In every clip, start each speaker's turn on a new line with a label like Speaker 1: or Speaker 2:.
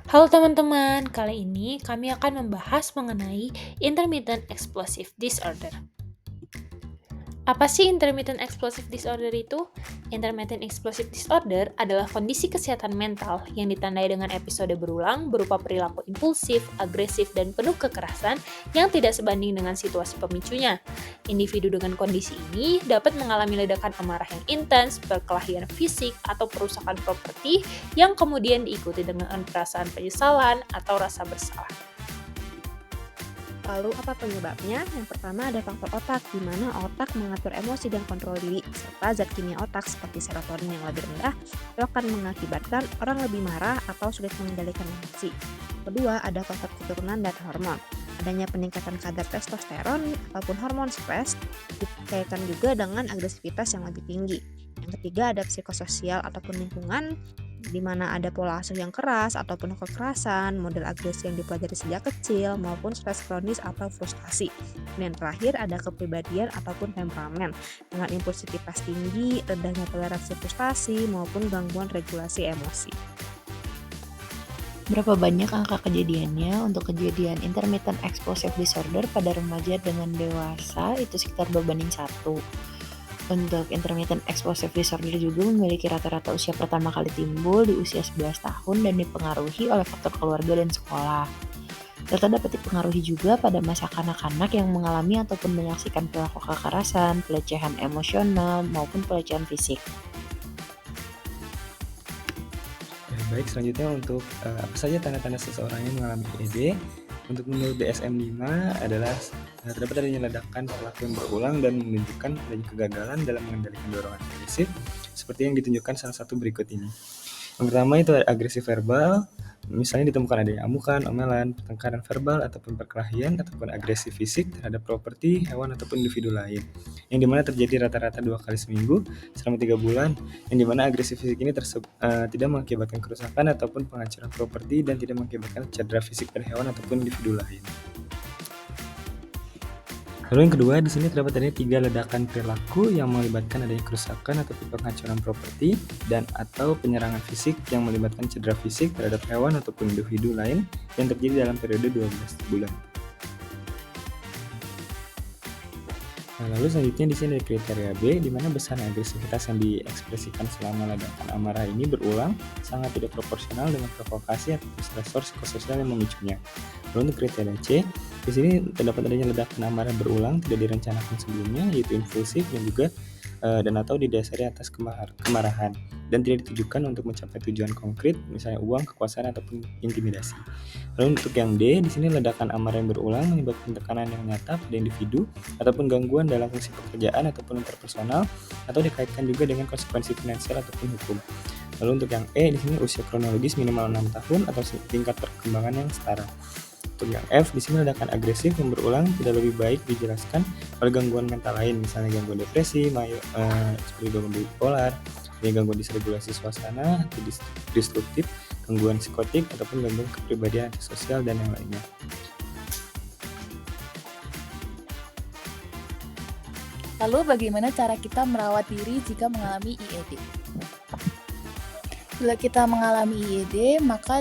Speaker 1: Halo teman-teman, kali ini kami akan membahas mengenai intermittent explosive disorder. Apa sih intermittent explosive disorder itu? Intermittent explosive disorder adalah kondisi kesehatan mental yang ditandai dengan episode berulang berupa perilaku impulsif, agresif, dan penuh kekerasan yang tidak sebanding dengan situasi pemicunya. Individu dengan kondisi ini dapat mengalami ledakan amarah yang intens, perkelahian fisik, atau perusakan properti yang kemudian diikuti dengan perasaan penyesalan atau rasa bersalah.
Speaker 2: Lalu apa penyebabnya? Yang pertama ada faktor otak, di mana otak mengatur emosi dan kontrol diri, serta zat kimia otak seperti serotonin yang lebih rendah itu akan mengakibatkan orang lebih marah atau sulit mengendalikan emosi. Kedua, ada faktor keturunan dan hormon. Adanya peningkatan kadar testosteron ataupun hormon stres dikaitkan juga dengan agresivitas yang lebih tinggi. Yang ketiga ada psikososial ataupun lingkungan di mana ada pola asuh yang keras ataupun kekerasan, model agresi yang dipelajari sejak kecil, maupun stres kronis atau frustasi. Dan yang terakhir ada kepribadian ataupun temperamen dengan impulsivitas tinggi, rendahnya toleransi frustasi, maupun gangguan regulasi emosi.
Speaker 3: Berapa banyak angka kejadiannya untuk kejadian intermittent explosive disorder pada remaja dengan dewasa itu sekitar 2:1. Untuk intermittent explosive disorder juga memiliki rata-rata usia pertama kali timbul di usia 11 tahun dan dipengaruhi oleh faktor keluarga dan sekolah. Data dapat dipengaruhi juga pada masa kanak-kanak yang mengalami ataupun menyaksikan perilaku kekerasan, pelecehan emosional, maupun pelecehan fisik.
Speaker 4: Baik, selanjutnya untuk apa saja tanda-tanda seseorang yang mengalami IED. Untuk menurut DSM-5 adalah terdapat adanya ledakan perilaku yang berulang dan menunjukkan adanya kegagalan dalam mengendalikan dorongan agresif seperti yang ditunjukkan salah satu berikut ini. Yang pertama itu agresi verbal, misalnya ditemukan adanya amukan, omelan, pertengkaran verbal ataupun perkelahian ataupun agresi fisik terhadap properti, hewan ataupun individu lain. Yang dimana terjadi rata-rata 2 kali seminggu selama 3 bulan, yang dimana agresi fisik ini tidak mengakibatkan kerusakan ataupun penghancuran properti dan tidak mengakibatkan cedera fisik pada hewan ataupun individu lain. Lalu yang kedua, di sini terdapat adanya 3 ledakan perilaku yang melibatkan adanya kerusakan atau penghancuran properti dan atau penyerangan fisik yang melibatkan cedera fisik terhadap hewan ataupun individu lain yang terjadi dalam periode 12 bulan. Nah, lalu selanjutnya di sini ada kriteria B, di mana besar agresivitas yang diekspresikan selama ledakan amarah ini berulang sangat tidak proporsional dengan provokasi atau stresor psikososial yang memicunya. Lalu untuk kriteria C, di sini terdapat adanya ledakan amarah berulang tidak direncanakan sebelumnya, yaitu impulsif dan juga dan atau didasari atas kemarahan dan tidak ditujukan untuk mencapai tujuan konkret, misalnya uang, kekuasaan ataupun intimidasi. Lalu untuk yang D, di sini ledakan amarah yang berulang menyebabkan tekanan yang nyata pada individu ataupun gangguan dalam fungsi pekerjaan ataupun interpersonal atau dikaitkan juga dengan konsekuensi finansial ataupun hukum. Lalu untuk yang E, di sini usia kronologis minimal 6 tahun atau tingkat perkembangan yang setara. Untuk yang F, di sini ledakan agresif yang berulang tidak lebih baik dijelaskan oleh gangguan mental lain, misalnya gangguan depresi, seperti gangguan bipolar, gangguan disregulasi suasana, atau disruptif, gangguan psikotik, ataupun gangguan kepribadian antisosial dan yang lainnya.
Speaker 5: Lalu bagaimana cara kita merawat diri jika mengalami IED? Bila kita mengalami IED, maka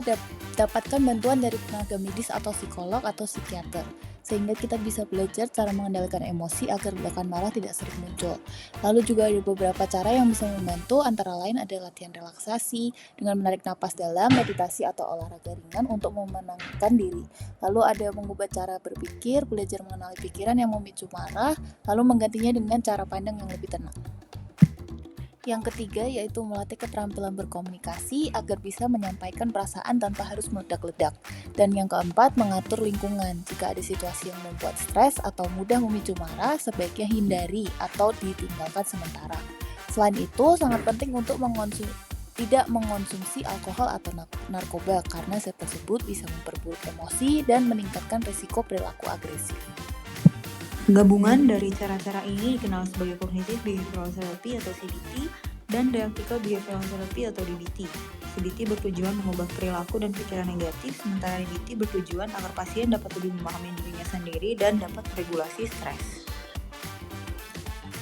Speaker 5: dapatkan bantuan dari tenaga medis atau psikolog atau psikiater, sehingga kita bisa belajar cara mengendalikan emosi agar ledakan marah tidak sering muncul. Lalu juga ada beberapa cara yang bisa membantu, antara lain ada latihan relaksasi dengan menarik napas dalam, meditasi atau olahraga ringan untuk memenangkan diri. Lalu ada mengubah cara berpikir, belajar mengenali pikiran yang memicu marah, lalu menggantinya dengan cara pandang yang lebih tenang. Yang ketiga yaitu melatih keterampilan berkomunikasi agar bisa menyampaikan perasaan tanpa harus meledak-ledak. Dan yang keempat, mengatur lingkungan. Jika ada situasi yang membuat stres atau mudah memicu marah, sebaiknya hindari atau ditinggalkan sementara. Selain itu, sangat penting untuk tidak mengonsumsi alkohol atau narkoba karena zat tersebut bisa memperburuk emosi dan meningkatkan risiko perilaku agresif.
Speaker 6: Gabungan dari cara-cara ini dikenal sebagai Cognitive Behavioral Therapy atau CBT dan Dialectical Behavioral Therapy atau DBT. CBT bertujuan mengubah perilaku dan pikiran negatif, sementara DBT bertujuan agar pasien dapat lebih memahami dirinya sendiri dan dapat meregulasi stres.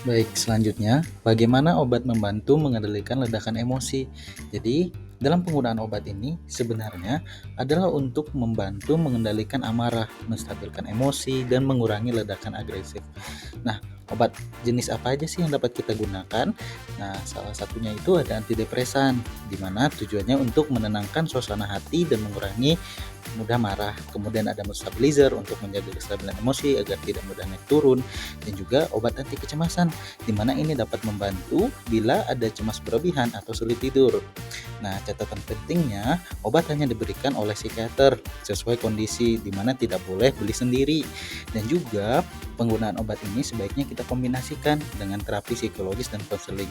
Speaker 7: Baik, selanjutnya, bagaimana obat membantu mengendalikan ledakan emosi? Jadi, Dalam penggunaan obat ini sebenarnya adalah untuk membantu mengendalikan amarah, menstabilkan emosi, dan mengurangi ledakan agresif. Nah, obat jenis apa aja sih yang dapat kita gunakan? Nah, salah satunya itu ada antidepresan, di mana tujuannya untuk menenangkan suasana hati dan mengurangi mudah marah. Kemudian ada mood stabilizer untuk menjaga kestabilan emosi agar tidak mudah naik turun, dan juga obat anti kecemasan, di mana ini dapat membantu bila ada cemas berlebihan atau sulit tidur. Nah, catatan pentingnya, obat hanya diberikan oleh psikiater sesuai kondisi, di mana tidak boleh beli sendiri. Dan juga penggunaan obat ini sebaiknya kita kombinasikan dengan terapi psikologis dan konseling.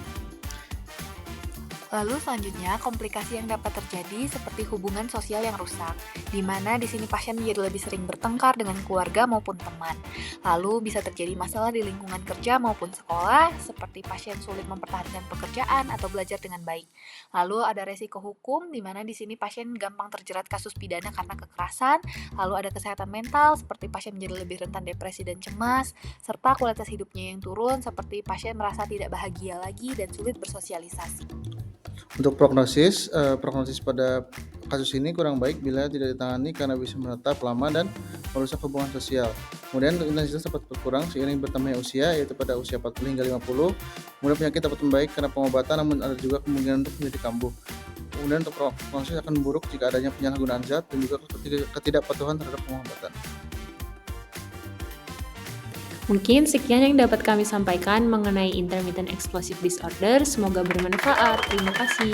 Speaker 8: Lalu selanjutnya, komplikasi yang dapat terjadi seperti hubungan sosial yang rusak, di mana di sini pasien menjadi lebih sering bertengkar dengan keluarga maupun teman. Lalu bisa terjadi masalah di lingkungan kerja maupun sekolah, seperti pasien sulit mempertahankan pekerjaan atau belajar dengan baik. Lalu ada resiko hukum, di mana di sini pasien gampang terjerat kasus pidana karena kekerasan. Lalu ada kesehatan mental, seperti pasien menjadi lebih rentan depresi dan cemas, serta kualitas hidupnya yang turun, seperti pasien merasa tidak bahagia lagi dan sulit bersosialisasi.
Speaker 9: Untuk prognosis pada kasus ini kurang baik bila tidak ditangani karena bisa menetap lama dan merusak hubungan sosial. Kemudian untuk intensitas dapat berkurang seiring bertambahnya usia, yaitu pada usia 40 hingga 50. Kemudian penyakit dapat membaik karena pengobatan, namun ada juga kemungkinan untuk menjadi kambuh. Kemudian untuk prognosis akan memburuk jika adanya penyalahgunaan zat dan juga ketidakpatuhan terhadap pengobatan.
Speaker 1: Mungkin sekian yang dapat kami sampaikan mengenai intermittent explosive disorder. Semoga bermanfaat. Terima kasih.